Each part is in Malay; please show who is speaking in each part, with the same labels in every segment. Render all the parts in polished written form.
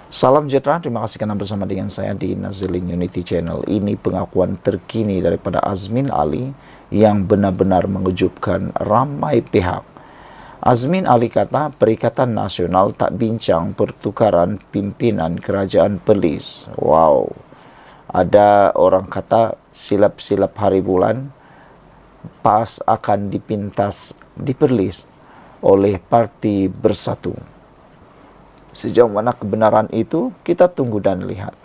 Speaker 1: Salam sejahtera, terima kasih karena bersama dengan saya di Nazilin Unity Channel. Ini pengakuan terkini daripada Azmin Ali yang benar-benar mengejutkan ramai pihak. Azmin Ali kata Perikatan Nasional tak bincang pertukaran pimpinan kerajaan Perlis. Wow, ada orang kata silap-silap hari bulan, PAS akan dipintas di Perlis oleh Parti Bersatu. Sejauh mana kebenaran itu, kita tunggu dan lihat.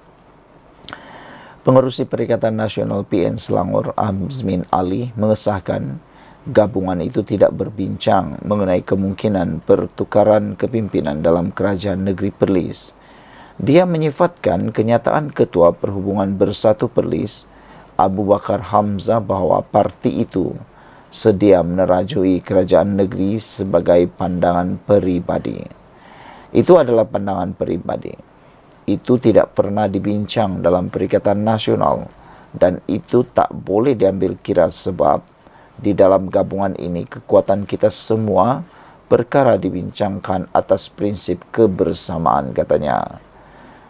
Speaker 1: Pengerusi Perikatan Nasional PN Selangor, Azmin Ali, mengesahkan gabungan itu tidak berbincang mengenai kemungkinan pertukaran kepimpinan dalam kerajaan negeri Perlis. Dia menyifatkan kenyataan Ketua Perhubungan Bersatu Perlis, Abu Bakar Hamzah, bahawa parti itu sedia menerajui kerajaan negeri sebagai pandangan peribadi. Itu adalah pandangan peribadi. Itu tidak pernah dibincang dalam Perikatan Nasional dan itu tak boleh diambil kira sebab di dalam gabungan ini kekuatan kita semua perkara dibincangkan atas prinsip kebersamaan, katanya.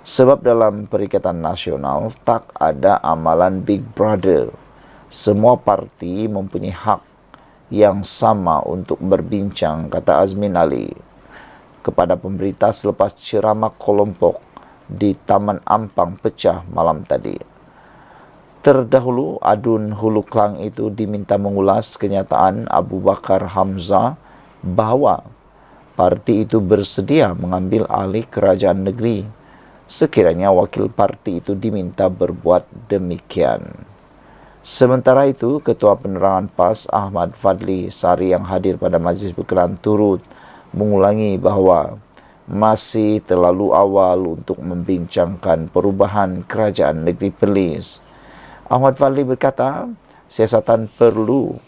Speaker 1: Sebab dalam Perikatan Nasional tak ada amalan Big Brother. Semua parti mempunyai hak yang sama untuk berbincang, kata Azmin Ali kepada pemberita selepas ceramah kelompok di Taman Ampang Pecah malam tadi. Terdahulu, Adun Hulu Klang itu diminta mengulas kenyataan Abu Bakar Hamzah bahawa parti itu bersedia mengambil alih kerajaan negeri sekiranya wakil parti itu diminta berbuat demikian. Sementara itu, Ketua Penerangan PAS Ahmad Fadli Sari yang hadir pada majlis berkenaan turut mengulangi bahawa masih terlalu awal untuk membincangkan perubahan kerajaan negeri Perlis. Ahmad Fadli berkata, siasatan penuh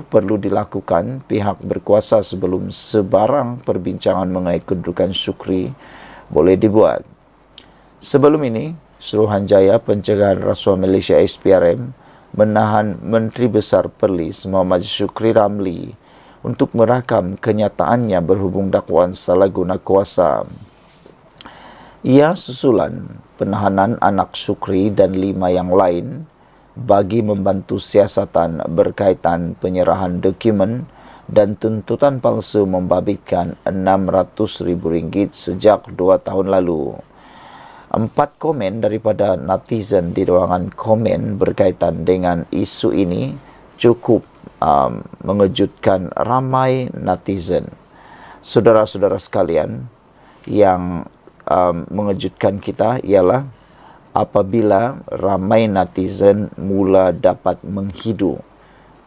Speaker 1: perlu dilakukan pihak berkuasa sebelum sebarang perbincangan mengenai kedudukan Syukri boleh dibuat. Sebelum ini, Suruhanjaya Pencegahan Rasuah Malaysia SPRM menahan Menteri Besar Perlis Muhammad Syukri Ramli untuk merakam kenyataannya berhubung dakwaan salah guna kuasa. Ia susulan penahanan anak Syukri dan 5 yang lain bagi membantu siasatan berkaitan penyerahan dokumen dan tuntutan palsu membabitkan RM600,000 sejak 2 tahun lalu. 4 komen daripada netizen di ruangan komen berkaitan dengan isu ini cukup mengejutkan ramai netizen. Saudara-saudara sekalian, yang mengejutkan kita ialah apabila ramai netizen mula dapat menghidu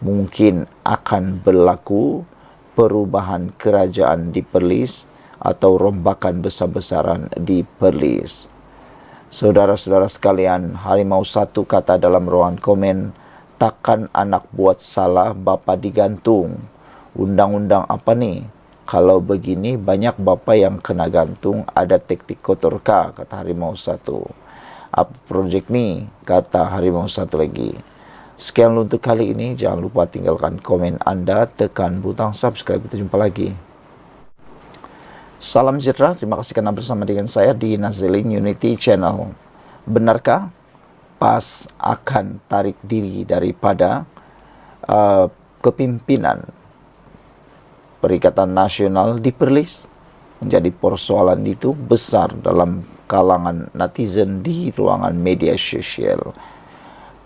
Speaker 1: mungkin akan berlaku perubahan kerajaan di Perlis atau rombakan besar-besaran di Perlis. Saudara-saudara sekalian, Harimau Satu kata dalam ruangan komen, takkan anak buat salah bapa digantung. Undang-undang apa ni? Kalau begini banyak bapa yang kena gantung, ada taktik kotorkah, kata Harimau Satu. Apa projek ni? Kata Harimau Satu lagi. Sekian untuk kali ini, jangan lupa tinggalkan komen anda, tekan butang subscribe, kita jumpa lagi. Salam sejahtera, terima kasih kerana bersama dengan saya di Nazilin Unity Channel. Benarkah PAS akan tarik diri daripada kepimpinan Perikatan Nasional di Perlis? Menjadi persoalan itu besar dalam kalangan netizen di ruangan media sosial.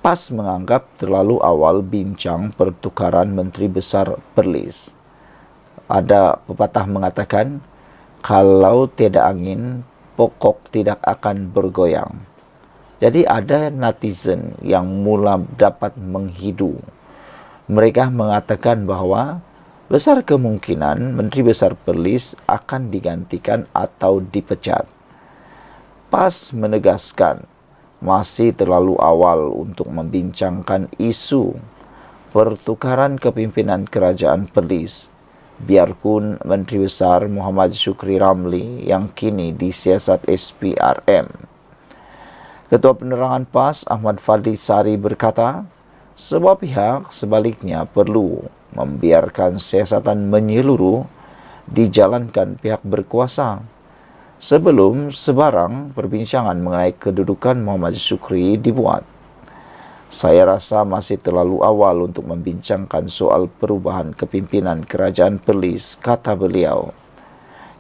Speaker 1: PAS menganggap terlalu awal bincang pertukaran Menteri Besar Perlis. Ada pepatah mengatakan, kalau tiada angin, pokok tidak akan bergoyang. Jadi ada netizen yang mula dapat menghidu. Mereka mengatakan bahawa besar kemungkinan Menteri Besar Perlis akan digantikan atau dipecat. PAS menegaskan masih terlalu awal untuk membincangkan isu pertukaran kepimpinan kerajaan Perlis. Biarpun Menteri Besar Muhammad Syukri Ramli yang kini disiasat SPRM. Ketua Penerangan PAS Ahmad Fadli Sari berkata, sebuah pihak sebaliknya perlu membiarkan siasatan menyeluruh dijalankan pihak berkuasa. Sebelum sebarang perbincangan mengenai kedudukan Muhammad Syukri dibuat, saya rasa masih terlalu awal untuk membincangkan soal perubahan kepimpinan kerajaan Perlis, kata beliau.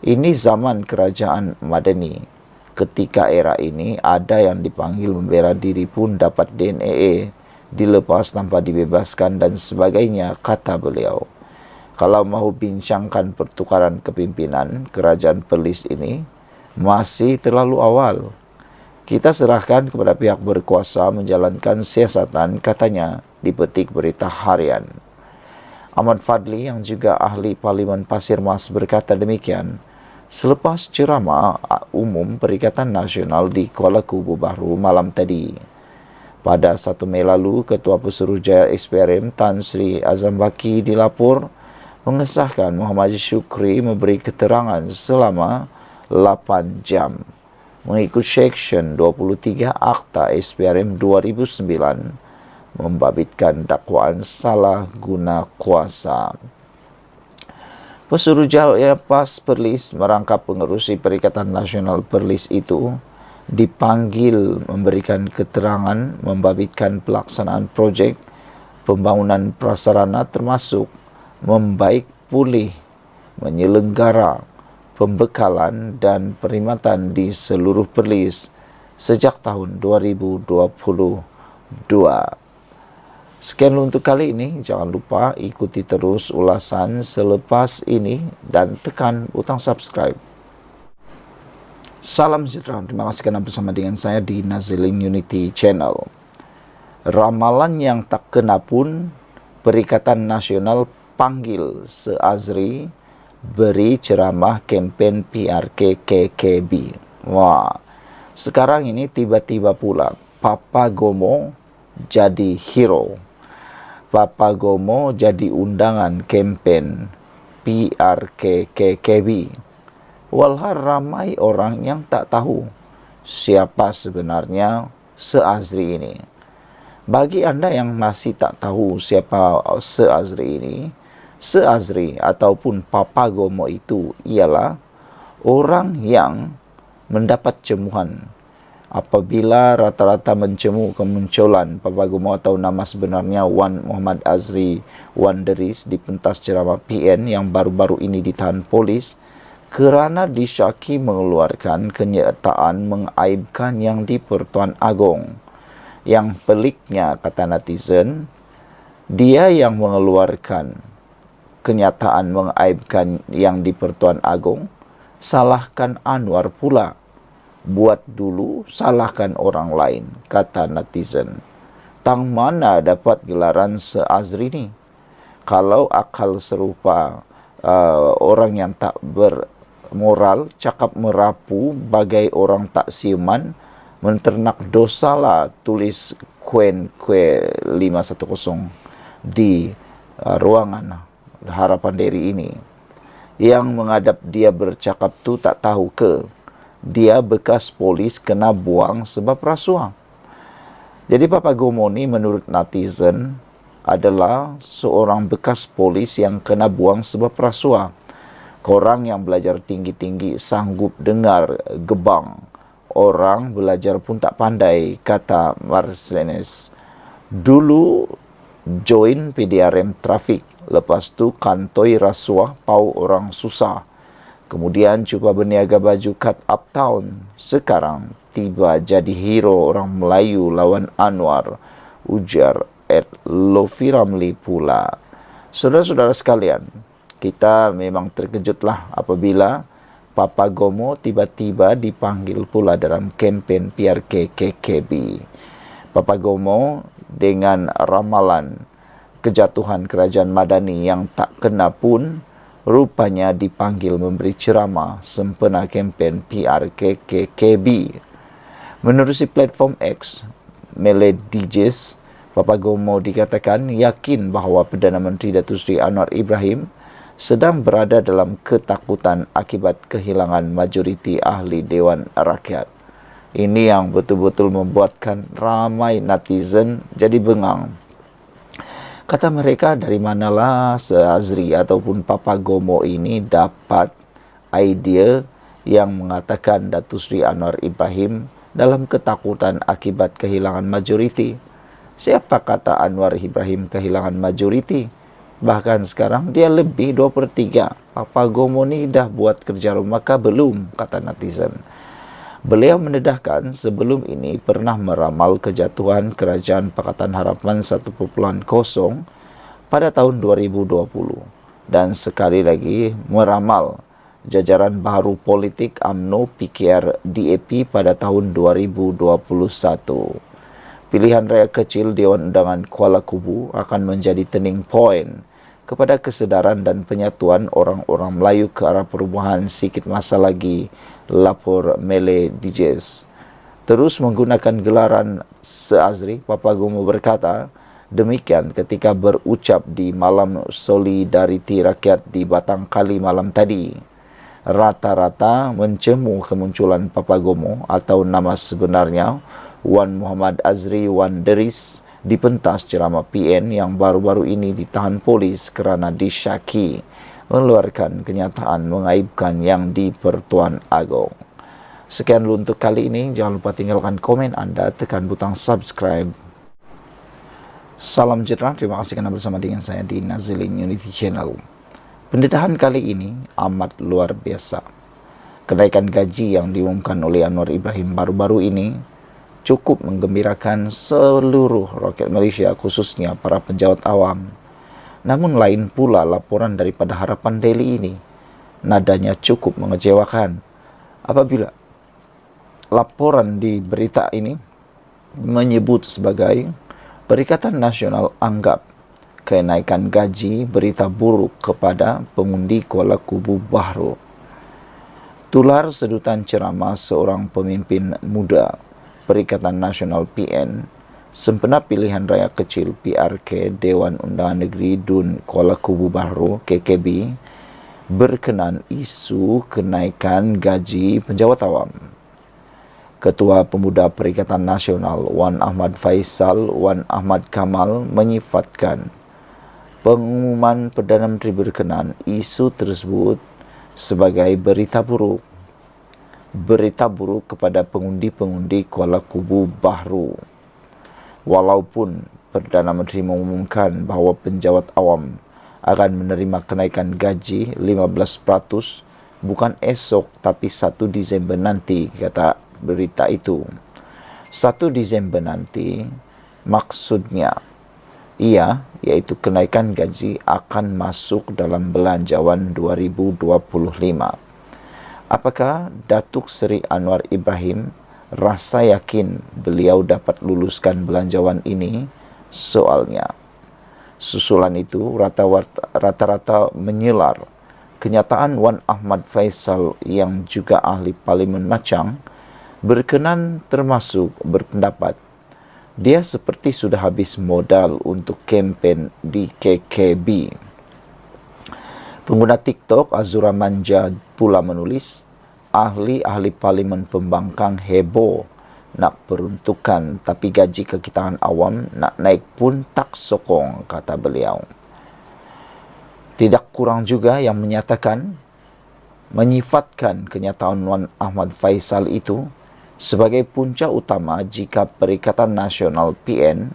Speaker 1: Ini zaman kerajaan Madani. Ketika era ini, ada yang dipanggil membela diri pun dapat DNA, dilepas tanpa dibebaskan dan sebagainya, kata beliau. Kalau mahu bincangkan pertukaran kepimpinan kerajaan Perlis ini, masih terlalu awal. Kita serahkan kepada pihak berkuasa menjalankan siasatan, katanya, dipetik Berita Harian. Ahmad Fadli yang juga ahli Parlimen Pasir Mas berkata demikian selepas ceramah umum Perikatan Nasional di Kuala Kubu Baru malam tadi. Pada 1 Mei lalu, Ketua Pesuruhjaya SPRM Tan Sri Azam Baki dilapor mengesahkan Muhammad Syukri memberi keterangan selama 8 jam. Mengikut Seksyen 23 Akta SPRM 2009 membabitkan dakwaan salah guna kuasa. Pesuruhjaya PAS Perlis merangkap pengerusi Perikatan Nasional Perlis itu dipanggil memberikan keterangan membabitkan pelaksanaan projek pembangunan prasarana termasuk membaik pulih, menyelenggara pembekalan dan perkhidmatan di seluruh Perlis sejak tahun 2022. Sekian untuk kali ini. Jangan lupa ikuti terus ulasan selepas ini dan tekan butang subscribe. Salam sejahtera. Terima kasih kerana bersama dengan saya di Nazilin Unity Channel. Ramalan yang tak kena pun, Perikatan Nasional panggil Se-Azri beri ceramah kempen PRK KKB. Wah, sekarang ini tiba-tiba pula Papa Gomo jadi hero. Papa Gomo jadi undangan kempen PRK KKB. Walhal ramai orang yang tak tahu siapa sebenarnya Se-Azri ini. Bagi anda yang masih tak tahu siapa Se-Azri ini, Se-Azri ataupun Papa Gomo itu ialah orang yang mendapat cemuhan. Apabila rata-rata mencemu kemunculan Papa Gomo atau nama sebenarnya Wan Muhammad Azri Wan Deris di pentas ceramah PN yang baru-baru ini ditahan polis kerana disyaki mengeluarkan kenyataan mengaibkan yang di-Pertuan Agong. Yang peliknya, kata netizen, dia yang mengeluarkan kenyataan mengaibkan yang di-Pertuan Agong, salahkan Anwar pula. Buat dulu, salahkan orang lain, kata netizen. Tang mana dapat gelaran Se-Azri ni? Kalau akal serupa orang yang tak bermoral, cakap merapu bagai orang tak siuman, menternak dosa lah, tulis Kuen 510 di ruangan Harapan Diri ini. Yang menghadap dia bercakap tu tak tahu ke dia bekas polis kena buang sebab rasuah. Jadi Papa Gomo ni menurut netizen adalah seorang bekas polis yang kena buang sebab rasuah. Korang yang belajar tinggi-tinggi sanggup dengar gebang. Orang belajar pun tak pandai, kata Marcelines. Dulu join PDRM trafik. Lepas tu kantoi rasuah pau orang susah. Kemudian cuba berniaga baju cut uptown. Sekarang tiba jadi hero orang Melayu lawan Anwar. Ujar Ed Lofi Ramli pula. Saudara-saudara sekalian, kita memang terkejutlah apabila Papa Gomo tiba-tiba dipanggil pula dalam kempen PRK KKB. Papa Gomo dengan ramalan kejatuhan kerajaan Madani yang tak kena pun rupanya dipanggil memberi ceramah sempena kempen PRK KKB. Menerusi platform X, Malay DJs, Papa Gomo dikatakan yakin bahawa Perdana Menteri Datuk Seri Anwar Ibrahim sedang berada dalam ketakutan akibat kehilangan majoriti ahli Dewan Rakyat. Ini yang betul-betul membuatkan ramai netizen jadi bengang. Kata mereka, dari manalah Se-Azri ataupun Papa Gomo ini dapat idea yang mengatakan Datuk Seri Anwar Ibrahim dalam ketakutan akibat kehilangan majoriti. Siapa kata Anwar Ibrahim kehilangan majoriti? Bahkan sekarang dia lebih 2/3. Papagomo ni dah buat kerja rumah kah belum, kata netizen. Beliau mendedahkan sebelum ini pernah meramal kejatuhan Kerajaan Pakatan Harapan 1.0 pada tahun 2020 dan sekali lagi meramal jajaran baru politik UMNO PKR DAP pada tahun 2021. Pilihan raya kecil Dewan Undangan Kuala Kubu akan menjadi turning point kepada kesedaran dan penyatuan orang-orang Melayu ke arah perubahan sikit masa lagi, lapor Mele DJs. Terus menggunakan gelaran Seazri, Papagomo berkata demikian ketika berucap di Malam Solidariti Rakyat di Batang Kali malam tadi. Rata-rata mencemu kemunculan Papagomo atau nama sebenarnya Wan Muhammad Azri Wan Deris di pentas ceramah PN yang baru-baru ini ditahan polis kerana disyaki mengeluarkan kenyataan mengaibkan yang di Pertuan Agong. Sekian dulu untuk kali ini. Jangan lupa tinggalkan komen anda, tekan butang subscribe. Salam sejahtera, terima kasih kerana bersama dengan saya di Nazilin Unity Channel. Pendedahan kali ini amat luar biasa. Kenaikan gaji yang diumumkan oleh Anwar Ibrahim baru-baru ini cukup menggembirakan seluruh rakyat Malaysia, khususnya para penjawat awam. Namun lain pula laporan daripada Harapan Daily ini. Nadanya cukup mengecewakan apabila laporan di berita ini menyebut sebagai Perikatan Nasional anggap kenaikan gaji berita buruk kepada pengundi Kuala Kubu Bahru. Tular sedutan ceramah seorang pemimpin muda Perikatan Nasional PN sempena pilihan raya kecil PRK Dewan Undangan Negeri Dun Kuala Kubu Bahru KKB berkenan isu kenaikan gaji penjawat awam. Ketua Pemuda Perikatan Nasional Wan Ahmad Faisal Wan Ahmad Kamal menyifatkan pengumuman Perdana Menteri berkenan isu tersebut sebagai berita buruk kepada pengundi-pengundi Kuala Kubu Bahru. Walaupun Perdana Menteri mengumumkan bahawa penjawat awam akan menerima kenaikan gaji 15% bukan esok tapi 1 Disember nanti, kata berita itu. 1 Disember nanti maksudnya iaitu kenaikan gaji akan masuk dalam belanjawan 2025. Apakah Datuk Seri Anwar Ibrahim rasa yakin beliau dapat luluskan belanjawan ini? Soalnya. Susulan itu rata-rata menyelar kenyataan Wan Ahmad Faisal yang juga ahli Parlimen Machang berkenan termasuk berpendapat dia seperti sudah habis modal untuk kempen di KKB. Pengguna TikTok Azura Manja pula menulis, ahli-ahli Parlimen Pembangkang heboh nak peruntukan tapi gaji kekitaan awam nak naik pun tak sokong, kata beliau. Tidak kurang juga yang menyifatkan kenyataan Wan Ahmad Faisal itu sebagai punca utama jika Perikatan Nasional PN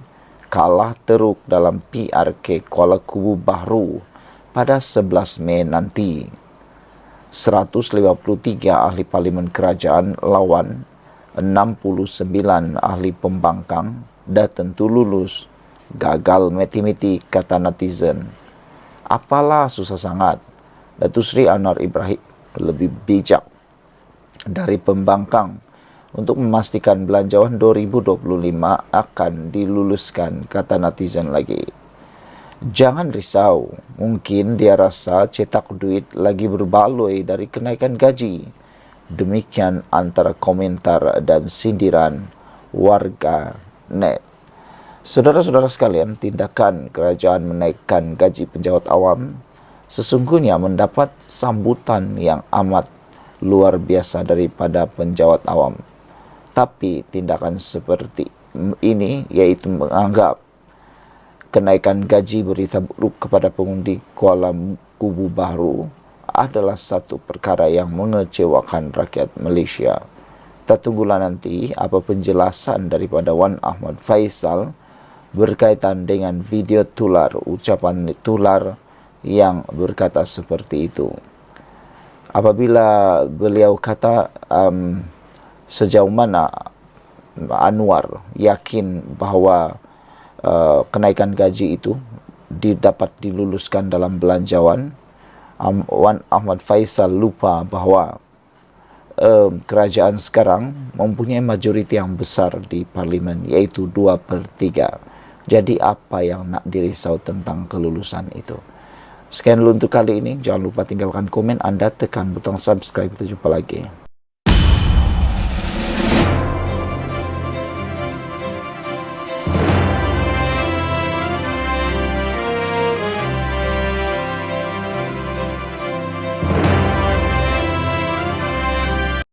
Speaker 1: kalah teruk dalam PRK Kuala Kubu Bahru pada 11 Mei nanti. 153 ahli Parlimen Kerajaan lawan 69 ahli pembangkang dah tentu lulus. Gagal meti-meti, kata netizen. Apalah susah sangat. Datuk Seri Anwar Ibrahim lebih bijak dari pembangkang untuk memastikan belanjawan 2025 akan diluluskan, kata netizen lagi. Jangan risau, mungkin dia rasa cetak duit lagi berbaloi dari kenaikan gaji. Demikian antara komentar dan sindiran warga net. Saudara-saudara sekalian, tindakan kerajaan menaikkan gaji penjawat awam sesungguhnya mendapat sambutan yang amat luar biasa daripada penjawat awam. Tapi tindakan seperti ini, yaitu menganggap kenaikan gaji berita buruk kepada pengundi Kuala Kubu Bahru adalah satu perkara yang mengecewakan rakyat Malaysia. Kita tunggulah nanti apa penjelasan daripada Wan Ahmad Faisal berkaitan dengan video tular, ucapan tular yang berkata seperti itu. Apabila beliau kata sejauh mana Anwar yakin bahawa kenaikan gaji itu dapat diluluskan dalam belanjawan, Wan Ahmad Faisal lupa bahawa kerajaan sekarang mempunyai majoriti yang besar di parlimen, iaitu 2/3. Jadi apa yang nak dirisau tentang kelulusan itu? Sekian dulu untuk kali ini. Jangan lupa tinggalkan komen anda, tekan butang subscribe. Kita jumpa lagi.